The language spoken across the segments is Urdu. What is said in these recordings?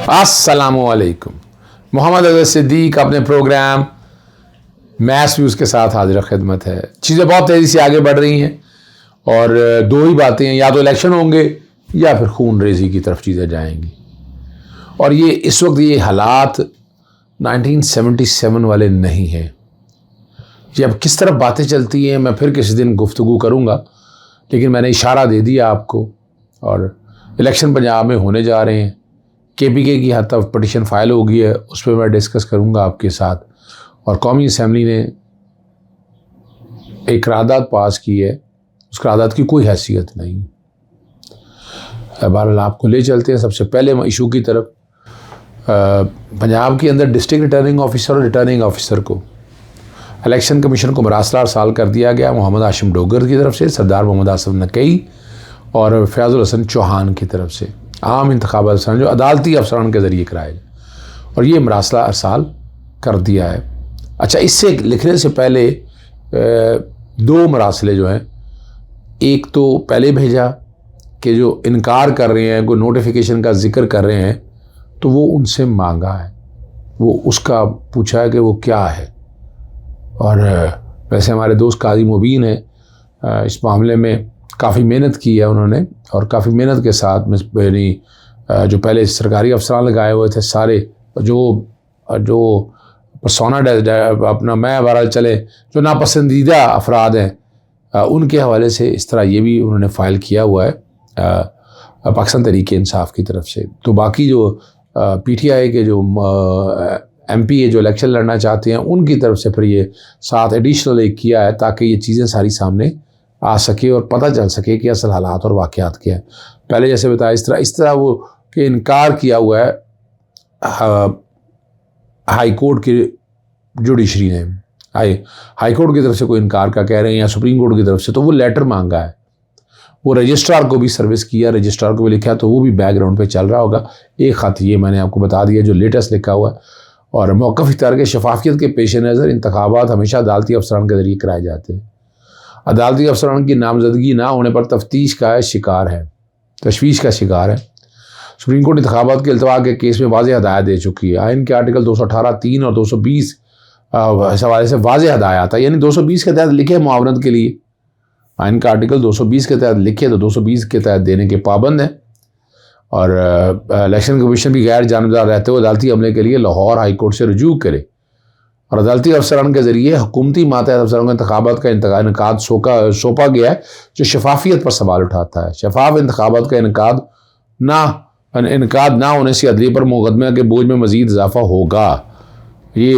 السلام علیکم. محمد اظہر صدیق اپنے پروگرام میس ویوز کے ساتھ حاضر خدمت ہے. چیزیں بہت تیزی سے آگے بڑھ رہی ہیں اور دو ہی باتیں ہیں, یا تو الیکشن ہوں گے یا پھر خون ریزی کی طرف چیزیں جائیں گی. اور یہ اس وقت یہ حالات 1977 والے نہیں ہیں. یہ اب کس طرح باتیں چلتی ہیں میں پھر کسی دن گفتگو کروں گا, لیکن میں نے اشارہ دے دیا آپ کو. اور الیکشن پنجاب میں ہونے جا رہے ہیں, کے پی کے کی حد تک پٹیشن فائل ہو گئی ہے, اس پہ میں ڈسکس کروں گا آپ کے ساتھ. اور قومی اسمبلی نے ایک قرارداد پاس کی ہے, اس قرارداد کی کوئی حیثیت نہیں. بہرحال آپ کو لے چلتے ہیں سب سے پہلے ایشو کی طرف. پنجاب کے اندر ڈسٹرکٹ ریٹرننگ آفیسر اور ریٹرننگ آفیسر کو الیکشن کمیشن کو مراسلہ ارسال کر دیا گیا محمد ہاشم ڈوگر کی طرف سے, سردار محمد آصف نقوی اور فیاض الحسن چوہان کی طرف سے. عام انتخابات افسران جو عدالتی افسران کے ذریعے کرائے جائے, اور یہ مراسلہ ارسال کر دیا ہے. اچھا, اس سے لکھنے سے پہلے دو مراسلے جو ہیں, ایک تو پہلے بھیجا کہ جو انکار کر رہے ہیں, کوئی نوٹیفیکیشن کا ذکر کر رہے ہیں, تو وہ ان سے مانگا ہے, وہ اس کا پوچھا ہے کہ وہ کیا ہے. اور ویسے ہمارے دوست قاضی مبین ہیں, اس معاملے میں کافی محنت کی ہے انہوں نے, اور کافی محنت کے ساتھ یعنی جو پہلے سرکاری افسران لگائے ہوئے تھے سارے, جو پرسونا اپنا میں بہرحال چلے جو ناپسندیدہ افراد ہیں ان کے حوالے سے اس طرح یہ بھی انہوں نے فائل کیا ہوا ہے پاکستان تحریک انصاف کی طرف سے. تو باقی جو پی ٹی آئی کے جو ایم پی اے جو الیکشن لڑنا چاہتے ہیں ان کی طرف سے پھر یہ ساتھ ایڈیشنل ایک کیا ہے تاکہ یہ چیزیں ساری سامنے آ سکے اور پتہ چل سکے کہ اصل حالات اور واقعات کیا ہیں. پہلے جیسے بتایا اس طرح وہ کہ انکار کیا ہوا ہے ہائی کورٹ کی جوڈیشری نے, ہائی کورٹ کی طرف سے کوئی انکار کا کہہ رہے ہیں یا سپریم کورٹ کی طرف سے, تو وہ لیٹر مانگا ہے. وہ رجسٹرار کو بھی سروس کیا, رجسٹرار کو بھی لکھا, تو وہ بھی بیک گراؤنڈ پہ چل رہا ہوگا. ایک خط یہ میں نے آپ کو بتا دیا جو لیٹسٹ لکھا ہوا ہے. اور موقف اختیار کے شفافیت کے پیش نظر انتخابات ہمیشہ عدالتی افسران کے ذریعے کرائے جاتے ہیں. عدالتی افسران کی نامزدگی نہ ہونے پر تشویش کا شکار ہے. سپریم کورٹ انتخابات کے التوا کے کیس میں واضح ہدایت دے چکی ہے. آئین کے آرٹیکل 218(3) اور 220 اس حوالے سے واضح ہدایات ہے, یعنی 220 کے تحت لکھے معاونت کے لیے. آئین کا آرٹیکل 220 کے تحت لکھے تو 220 کے تحت دینے کے پابند ہیں. اور الیکشن کمیشن بھی غیر جانبدار رہتے ہوئے عدالتی عملے کے لیے لاہور ہائی کورٹ سے رجوع کرے. اور عدالتی افسران کے ذریعے حکومتی ماتحت افسران کو انتخابات کا انعقاد سونپا گیا ہے جو شفافیت پر سوال اٹھاتا ہے. شفاف انتخابات کا انعقاد نہ ہونے سے عدلیہ پر مقدمہ کے بوجھ میں مزید اضافہ ہوگا. یہ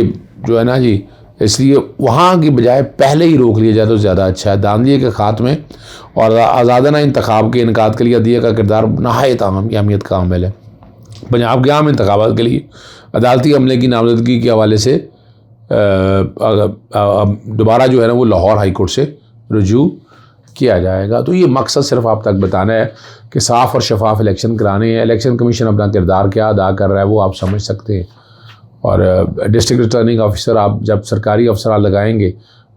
جو ہے نا جی, اس لیے وہاں کی بجائے پہلے ہی روک لیا جائے تو زیادہ اچھا ہے. دھاندلیے کے خاتمے اور آزادانہ انتخاب کے انعقاد کے لیے عدلیہ کا کردار نہایت اہمیت کا حامل ہے. پنجاب کے عام انتخابات کے لیے عدالتی عملے کی نامزدگی کے حوالے سے دوبارہ جو ہے نا وہ لاہور ہائی کورٹ سے رجوع کیا جائے گا. تو یہ مقصد صرف آپ تک بتانا ہے کہ صاف اور شفاف الیکشن کرانے ہیں. الیکشن کمیشن اپنا کردار کیا ادا کر رہا ہے وہ آپ سمجھ سکتے ہیں. اور ڈسٹرکٹ ریٹرننگ آفیسر آپ جب سرکاری افسران لگائیں گے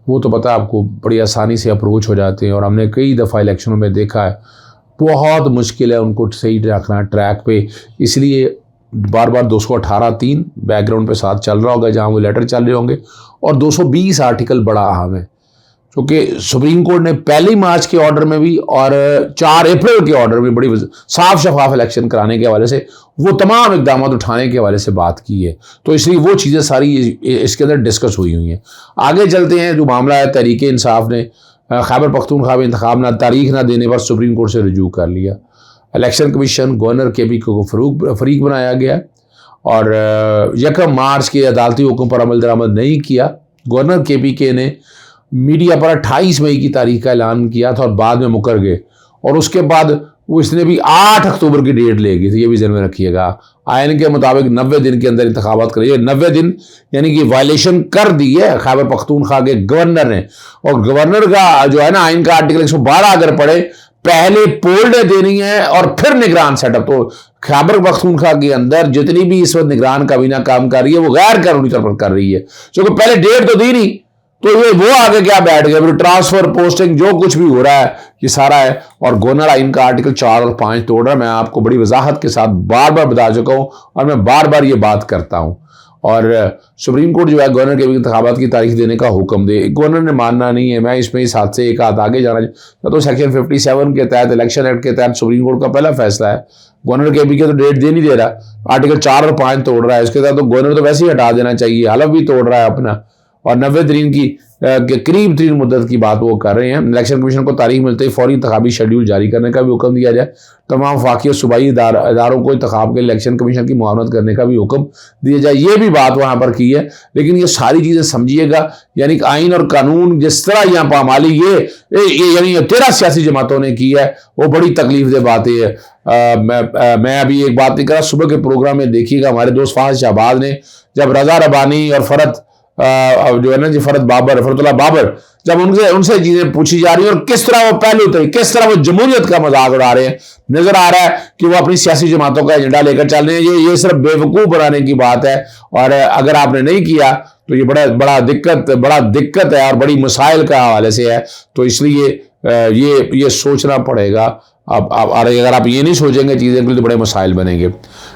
وہ تو پتہ آپ کو بڑی آسانی سے اپروچ ہو جاتے ہیں. اور ہم نے کئی دفعہ الیکشنوں میں دیکھا ہے بہت مشکل ہے ان کو صحیح رکھنا ٹریک پہ. اس لیے بار 218(3) بیک گراؤنڈ پہ ساتھ چل رہا ہوگا جہاں وہ لیٹر چل رہے ہوں گے. اور 220 آرٹیکل بڑا اہم ہے کیونکہ سپریم کورٹ نے پہلی مارچ کے آرڈر میں بھی اور 4 اپریل کے آرڈر میں بڑی صاف شفاف الیکشن کرانے کے حوالے سے وہ تمام اقدامات اٹھانے کے حوالے سے بات کی ہے. تو اس لیے وہ چیزیں ساری اس کے اندر ڈسکس ہوئی ہیں. آگے چلتے ہیں. جو معاملہ ہے تحریک انصاف نے خیبر پختونخوا میں انتخاب نہ تاریخ نہ دینے پر سپریم کورٹ سے رجوع کر لیا. الیکشن کمیشن گورنر کے پی کو فریق بنایا گیا اور 1 مارچ کے عدالتی حکم پر عمل درآمد نہیں کیا. گورنر کے پی کے نے میڈیا پر 28 مئی کی تاریخ کا اعلان کیا تھا اور بعد میں مکر گئے. اور اس کے بعد اس نے بھی 8 اکتوبر کی ڈیٹ لے گئی تھی. یہ بھی ذہن میں رکھیے گا. آئین کے مطابق 90 دن کے اندر انتخابات کریے. 90 دن یعنی کہ وائلیشن کر دی ہے خیبر پختونخوا کے گورنر نے. اور گورنر کا جو ہے نا آئین کا آرٹیکل 112 اگر پڑھے, پہلے پول ڈے دینی ہے اور پھر نگران سیٹ اپ. تو خیبر پختونخوا کے اندر جتنی بھی اس وقت نگران کابینہ کام کر رہی ہے وہ غیر قانونی طور پر کر رہی ہے, کیونکہ پہلے ڈیٹ تو دی نہیں. تو یہ وہ آگے کیا بیٹھ گئے، پھر ٹرانسفر پوسٹنگ جو کچھ بھی ہو رہا ہے یہ سارا ہے، اور گورنر آئین کا آرٹیکل 4 اور 5 توڑ رہا ہے. میں آپ کو بڑی وضاحت کے ساتھ بار بار بتا چکا ہوں اور میں بار بار یہ بات کرتا ہوں. اور سپریم کورٹ جو ہے گورنر کے انتخابات کی تاریخ دینے کا حکم دے، گورنر نے ماننا نہیں ہے. میں اس میں اس ہاتھ سے ایک ہاتھ آگے جانا تو سیکشن 57 کے تحت الیکشن ایکٹ کے تحت سپریم کورٹ کا پہلا فیصلہ ہے. گورنر کے تو ڈیٹ دے نہیں دے رہا، آرٹیکل 4 اور 5 توڑ رہا ہے. اس کے تحت تو گورنر تو ویسے ہی ہٹا دینا چاہیے، حلف بھی توڑ رہا ہے اپنا، اور 90 دن کی قریب ترین مدت کی بات وہ کر رہے ہیں. الیکشن کمیشن کو تاریخ ملتے ہی فوری انتخابی شیڈیول جاری کرنے کا بھی حکم دیا جائے. تمام وفاقی اور صوبائی اداروں کو انتخاب کے الیکشن کمیشن کی معاونت کرنے کا بھی حکم دیا جائے. یہ بھی بات وہاں پر کی ہے. لیکن یہ ساری چیزیں سمجھیے گا، یعنی کہ آئین اور قانون جس طرح یہاں پامالی یہ یعنی 13 سیاسی جماعتوں نے کی ہے، وہ بڑی تکلیف دہ باتیں ہے. میں ابھی ایک بات نہیں کر رہا، صبح کے پروگرام میں دیکھیے گا ہمارے دوست فاضل شہباز نے جب رضا ربانی اور جو ہے نا فرد اللہ بابر، جب ان سے چیزیں پوچھی جا رہی ہیں اور کس طرح وہ پہلو تھے، کس طرح وہ جمہوریت کا مذاق اڑا رہے ہیں، نظر آ رہا ہے کہ وہ اپنی سیاسی جماعتوں کا ایجنڈا لے کر چل رہے ہیں. یہ صرف بیوقوف بنانے کی بات ہے، اور اگر آپ نے نہیں کیا تو یہ بڑا دقت ہے اور بڑی مسائل کا حوالے سے ہے. تو اس لیے یہ سوچنا پڑے گا. اگر آپ یہ نہیں سوچیں گے چیزیں تو بڑے مسائل بنیں گے.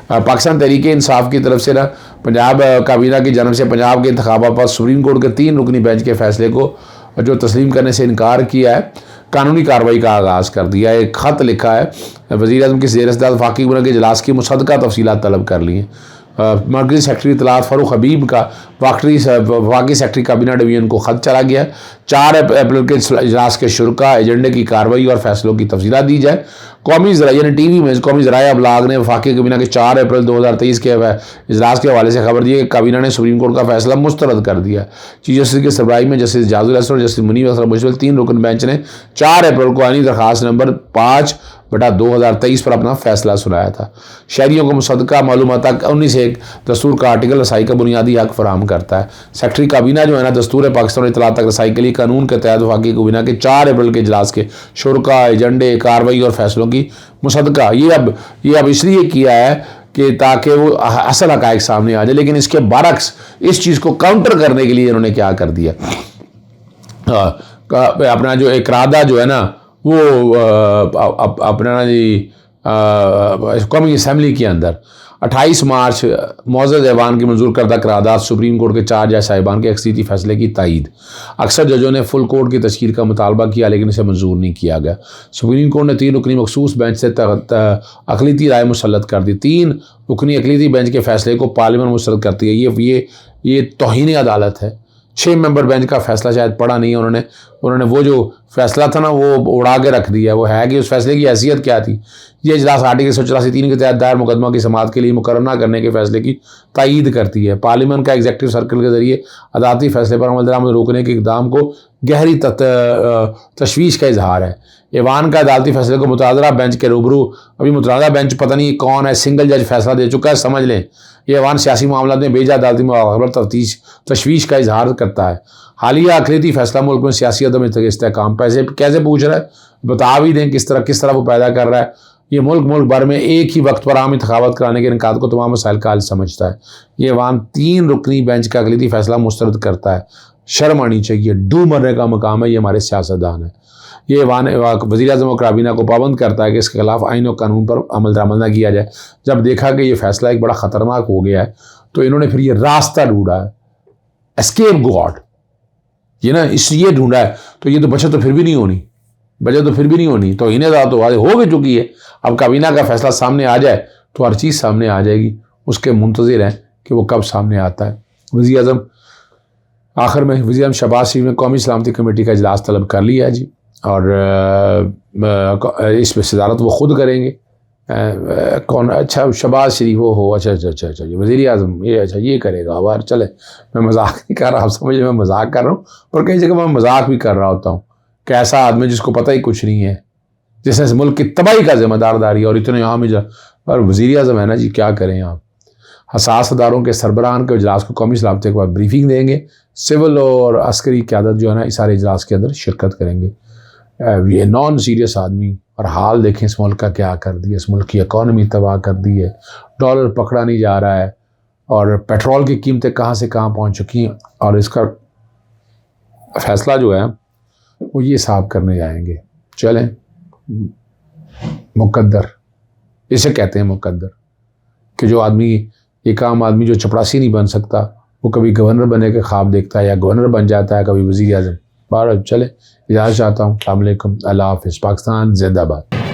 پاکستان تحریک انصاف کی طرف سے نا پنجاب کابینہ کی جانب سے پنجاب کے انتخابات پر سپریم کورٹ کے 3 رکنی بینچ کے فیصلے کو جو تسلیم کرنے سے انکار کیا ہے، قانونی کارروائی کا آغاز کر دیا ہے. ایک خط لکھا ہے، وزیر اعظم کی زیر صدارت وفاقی کابینہ کے اجلاس کی مصدقہ تفصیلات طلب کر لی ہیں. مرکزی سیکرٹری اطلاعات فاروق حبیب کا وفاقی سیکرٹری کابینہ ڈویژن کو خط چلا گیا. 4 اپریل کے اجلاس کے شرکا ایجنڈے کی کارروائی اور فیصلوں کی تفصیلات دی جائے. قومی ذرائع یعنی ٹی وی میں قومی ذرائع ابلاغ نے وفاقی کابینہ کے 4 اپریل 2023 کے اجلاس کے حوالے سے خبر دی کہ کابینہ نے سپریم کورٹ کا فیصلہ مسترد کر دیا. چیف جسٹس کی سربراہی میں جسٹس جاز الحسن اور جسٹس منیب اختر مشمل 3 رکن بینچ نے 4 اپریل کو آئینی درخواست نمبر 5/2023 پر اپنا فیصلہ سنایا تھا. شہریوں کو مصدقہ معلومات تک 19(1) دستور کا آرٹیکل رسائی کا بنیادی حق فراہم کرتا ہے. سیکرٹری کابینہ جو ہے نا دستور پاکستان اطلاعات تک رسائی کے لیے قانون کے تحت وفاقی کابینہ کے 4 اپریل کے اجلاس کے شرکا ایجنڈے کارروائی اور فیصلوں کی مصدقہ یہ اب اس لیے کیا ہے کہ تاکہ وہ اصل حقائق سامنے آ جائے. لیکن اس کے برعکس اس چیز کو کاؤنٹر کرنے کے لیے انہوں نے کیا کر دیا، اپنا جو اقرادہ جو ہے نا وہ اپنا قومی اسمبلی کے اندر 28 مارچ معزز ایوان کی منظور کردہ قرارداد سپریم کورٹ کے 4 جج صاحبان کے اکثریتی فیصلے کی تائید. اکثر ججوں نے فل کورٹ کی تشکیل کا مطالبہ کیا لیکن اسے منظور نہیں کیا گیا. سپریم کورٹ نے 3 رکنی مخصوص بینچ سے اقلیتی رائے مسلط کر دی. 3 رکنی اقلیتی بینچ کے فیصلے کو پارلیمنٹ مسلط کرتی ہے. یہ توہین عدالت ہے. 6 ممبر بینچ کا فیصلہ شاید پڑھا نہیں ہے انہوں نے وہ جو فیصلہ تھا نا وہ اڑا کے رکھ دیا. وہ ہے کہ اس فیصلے کی حیثیت کیا تھی. یہ اجلاس آرٹیکل 184(3) کے تحت دائر مقدمہ کی سماعت کے لیے مقرر نہ کرنے کے فیصلے کی تائید کرتی ہے. پارلیمنٹ کا ایگزیکٹو سرکل کے ذریعے عدالتی فیصلے پر عمل درآمد روکنے کے اقدام کو گہری تشویش کا اظہار ہے. ایوان کا عدالتی فیصلے کو متعلقہ بینچ کے روبرو، ابھی متعلقہ بینچ پتہ نہیں کون ہے، سنگل جج فیصلہ دے چکا ہے، سمجھ لیں. یہ ایوان سیاسی معاملات میں بیجا عدالتی مواخذات تشویش کا اظہار کرتا ہے. حالیہ اقلیتی فیصلہ ملک میں سیاسی عدم استحکام کیسے پوچھ رہا ہے، بتا بھی دیں کس طرح وہ پیدا کر رہا ہے. یہ ملک بھر میں ایک ہی وقت پر عام انتخابات کرانے کے انعقاد کو تمام مسائل کا حل سمجھتا ہے. یہ ایوان 3 رکنی بینچ کا اقلیتی فیصلہ مسترد کرتا ہے. شرم آنی چاہیے. ڈو مرنے کا مقام ہے. یہ ہمارے سیاستدان ہیں. یہ ایوان وزیر اعظم و کابینہ کو پابند کرتا ہے کہ اس کے خلاف آئین و قانون پر عمل درآمد نہ کیا جائے. جب دیکھا کہ یہ فیصلہ ایک بڑا خطرناک ہو گیا ہے تو انہوں نے پھر یہ راستہ ڈھونڈا ہے، اسکیپ گاڈ، یہ نا اس لیے ڈھونڈا ہے. تو یہ تو بچت تو پھر بھی نہیں ہونی، تو انہیں ذات تو ہو بھی چکی ہے. اب کابینہ کا فیصلہ سامنے آ جائے تو ہر چیز سامنے آ جائے گی. اس کے منتظر ہیں کہ وہ کب سامنے آتا ہے. وزیر اعظم آخر میں وزیر اعظم شہباز شریف نے قومی سلامتی کمیٹی کا اجلاس طلب کر لیا ہے جی، اور اس پہ صدارت وہ خود کریں گے. کون؟ اچھا شہباز شریف ہو. اچھا وزیر اعظم یہ کرے گا. اور چلے، میں مذاق نہیں کر رہا، آپ سمجھے میں مذاق کر رہا ہوں، اور کئی جگہ میں مذاق بھی کر رہا ہوتا ہوں کہ ایسا آدمی جس کو پتہ ہی کچھ نہیں ہے، جس نے ملک کی تباہی کا ذمہ داری اور اتنے یہاں میں اور وزیر اعظم ہے نا جی، کیا کریں آپ. حساس اداروں کے سربراہان کے اجلاس کو قومی سلامتی کے بعد بریفنگ دیں گے. سول اور عسکری قیادت جو ہے نا اس سارے اجلاس کے اندر شرکت کریں گے. یہ نان سیریس آدمی، اور حال دیکھیں اس ملک کا کیا کر دیا. اس ملک کی اکانومی تباہ کر دی ہے. ڈالر پکڑا نہیں جا رہا ہے، اور پیٹرول کی قیمتیں کہاں سے کہاں پہنچ چکی ہیں. اور اس کا فیصلہ جو ہے وہ یہ صاحب کرنے جائیں گے. چلیں، مقدر اسے کہتے ہیں، مقدر، کہ جو آدمی، ایک عام آدمی جو چپڑاسی نہیں بن سکتا، وہ کبھی گورنر بننے کے خواب دیکھتا ہے یا گورنر بن جاتا ہے، کبھی وزیر اعظم. بہرحال چلے، اجازت چاہتا ہوں. السلام علیکم، اللہ حافظ. پاکستان زندہ باد.